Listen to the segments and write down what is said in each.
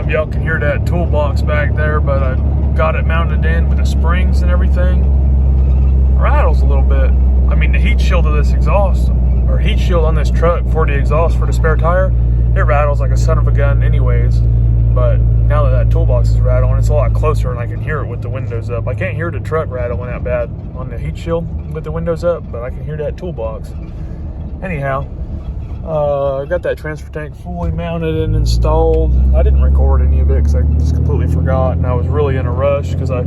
y'all can hear that toolbox back there, but I got it mounted in with the springs and everything. Rattles a little bit. I mean, the heat shield of this exhaust, or heat shield on this truck for the exhaust for the spare tire, it rattles like a son of a gun anyways. But now that that toolbox is rattling, it's a lot closer and I can hear it with the windows up. I can't hear the truck rattling that bad on the heat shield with the windows up, but I can hear that toolbox. Anyhow, I got that transfer tank fully mounted and installed. I didn't record any of it because I just completely forgot, and I was really in a rush because I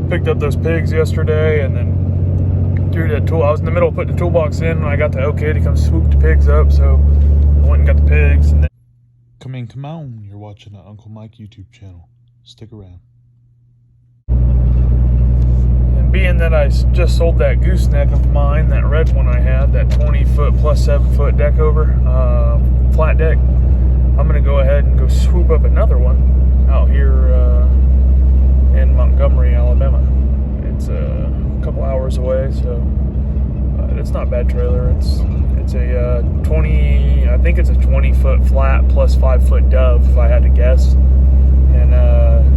picked up those pigs yesterday and then threw that tool. I was in the middle of putting the toolbox in and I got the okay to come swoop the pigs up, so I went and got the pigs. And then Come on, you're watching the Uncle Mike YouTube channel. Stick around. And being that I just sold that gooseneck of mine, that red one I had, that 20-foot plus 7-foot deck over, flat deck, I'm going to go ahead and go swoop up another one out here in Montgomery, Alabama. It's a couple hours away, so it's not a bad trailer. It's a 20, I think it's a 20-foot flat plus 5-foot dove, if I had to guess. And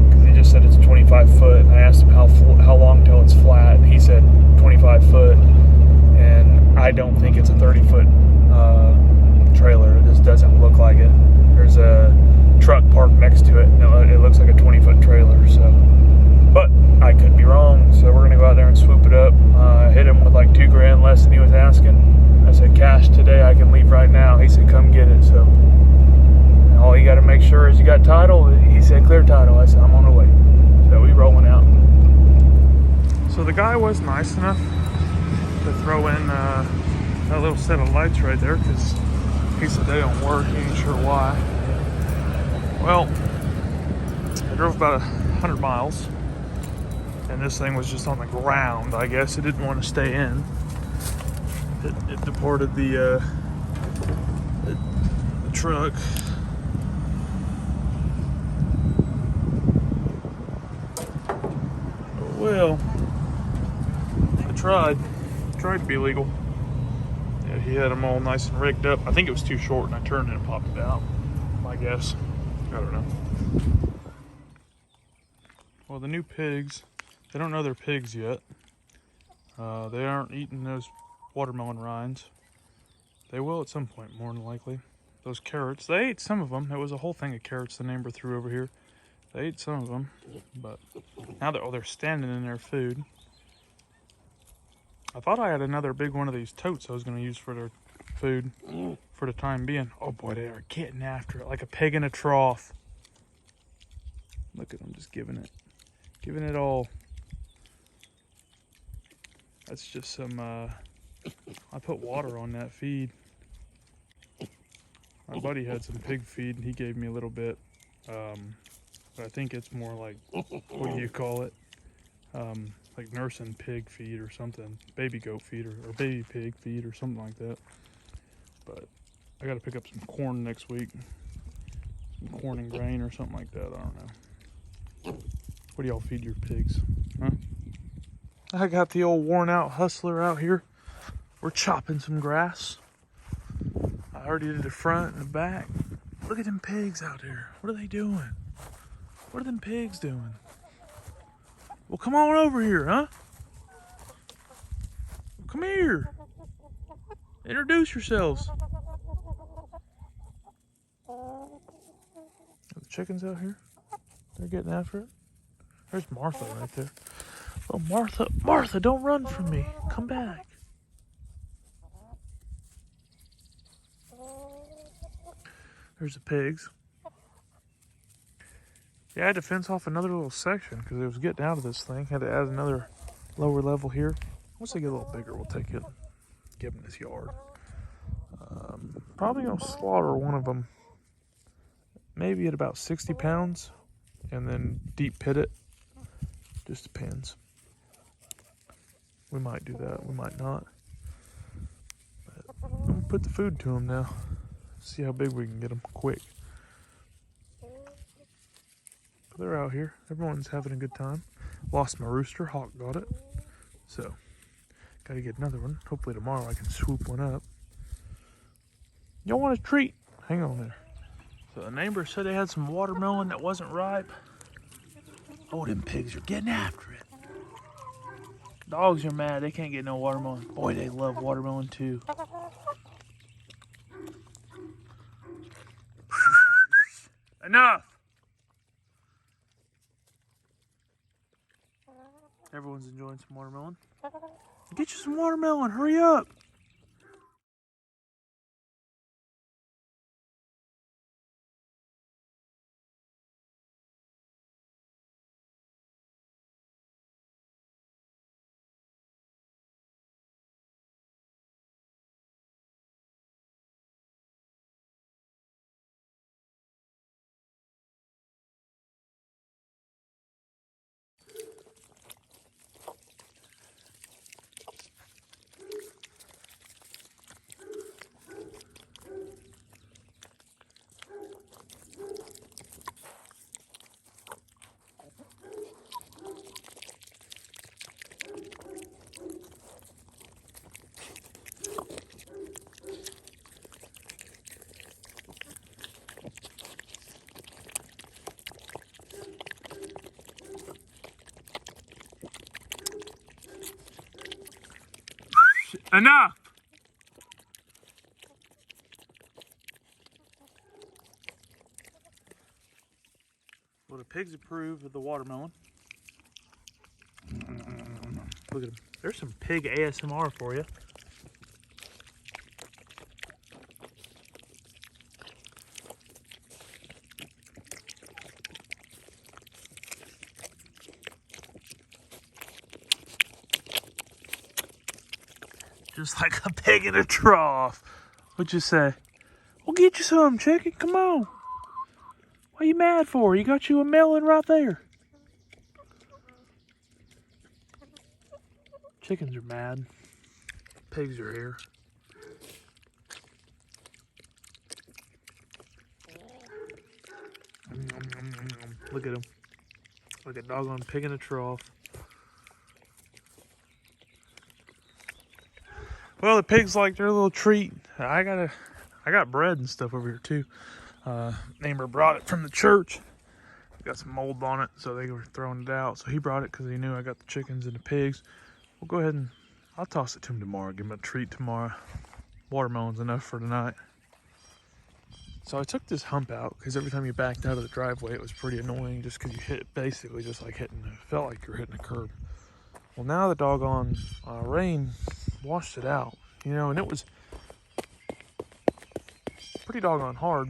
because he just said it's a 25-foot, and I asked him how long till it's flat, and he said 25 foot. And I don't think it's a 30-foot trailer. It just doesn't look like it. There's a truck parked next to it, and it looks like a 20-foot trailer. So, but I could be wrong. So we're gonna go out there and swoop it up. Hit him with like $2,000 less than he was asking. I said, cash today, I can leave right now. He said, come get it. So all you got to make sure is you got title. He said, clear title. I said, I'm on the way. So we rolling out. So the guy was nice enough to throw in that little set of lights right there, because he said they don't work. He ain't sure why. Well, I drove about 100 miles, and this thing was just on the ground. I guess it didn't want to stay in. It deported the truck. Well, I tried to be legal. Yeah, he had them all nice and rigged up. I think it was too short, and I turned it and popped it out. My guess. I don't know. Well, the new pigs, they don't know they're pigs yet. They aren't eating those watermelon rinds. They will at some point, more than likely. Those carrots, they ate some of them. It was a whole thing of carrots the neighbor threw over here. They ate some of them, but now they're standing in their food. I thought I had another big one of these totes I was going to use for their food for the time being. Oh boy, they are getting after it like a pig in a trough. Look at them just giving it all. That's just some, I put water on that feed. My buddy had some pig feed and he gave me a little bit. But I think it's more like, what do you call it? Like nursing pig feed or something. Baby goat feed or baby pig feed or something like that. But I got to pick up some corn next week. Some corn and grain or something like that. I don't know. What do y'all feed your pigs? Huh? I got the old worn out hustler out here. We're chopping some grass. I already did the front and the back. Look at them pigs out there. What are they doing? What are them pigs doing? Well, come on over here, huh? Come here. Introduce yourselves. Are the chickens out here? They're getting after it. There's Martha right there. Oh, Martha, don't run from me. Come back. There's the pigs. Yeah, I had to fence off another little section because it was getting out of this thing. Had to add another lower level here. Once they get a little bigger, we'll take it. Give them this yard. Probably gonna slaughter one of them. Maybe at about 60 pounds. And then deep pit it. Just depends. We might do that. We might not. But I'm gonna put the food to them now. See how big we can get them quick. But they're out here. Everyone's having a good time. Lost my rooster. Hawk got it. So, got to get another one. Hopefully tomorrow I can swoop one up. Y'all want a treat? Hang on there. So the neighbor said they had some watermelon that wasn't ripe. Oh, them pigs are getting after it. Dogs are mad, they can't get no watermelon. Boy, they love watermelon too. Enough! Everyone's enjoying some watermelon. Get you some watermelon, hurry up! Enough! Well, the pigs approve of the watermelon. Look at them. There's some pig ASMR for you. Just like a pig in a trough. What'd you say? We'll get you some, chicken. Come on. What are you mad for? You got you a melon right there. Chickens are mad. Pigs are here. Look at them. Like a doggone pig in a trough. Well, the pigs like their little treat. I got bread and stuff over here too. Neighbor brought it from the church. Got some mold on it, so they were throwing it out. So he brought it because he knew I got the chickens and the pigs. We'll go ahead and I'll toss it to him tomorrow. Give him a treat tomorrow. Watermelon's enough for tonight. So I took this hump out because every time you backed out of the driveway, it was pretty annoying just because you hit basically just like hitting, it felt like you're hitting a curb. Well, now the doggone rain washed it out, you know, and it was pretty doggone hard.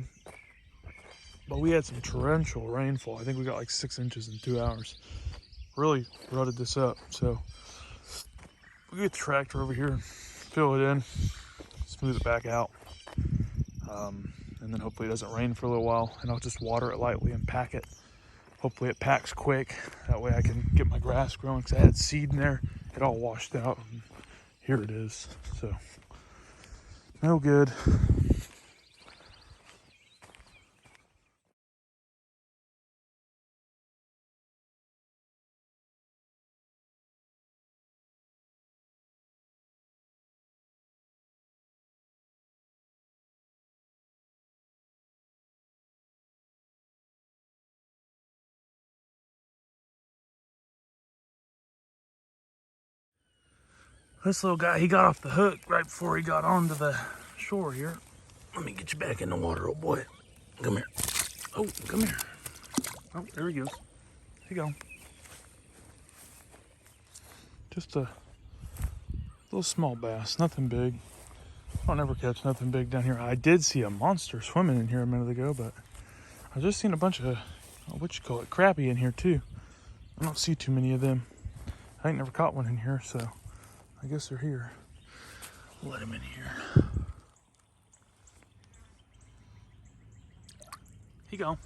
But we had some torrential rainfall. I think we got like 6 inches in 2 hours. Really rutted this up. So we'll get the tractor over here and fill it in, smooth it back out. And then hopefully it doesn't rain for a little while, and I'll just water it lightly and pack it. Hopefully it packs quick. That way I can get my grass growing, because I had seed in there. It all washed out, and here it is. So, no good. This little guy, he got off the hook right before he got onto the shore here. Let me get you back in the water, old boy. Come here. Oh, come here. Oh, there he goes. Here you go. Just a little small bass, nothing big. I don't ever catch nothing big down here. I did see a monster swimming in here a minute ago, but I've just seen a bunch of, crappie in here too. I don't see too many of them. I ain't never caught one in here, so I guess they're here. Let him in here. Here you go.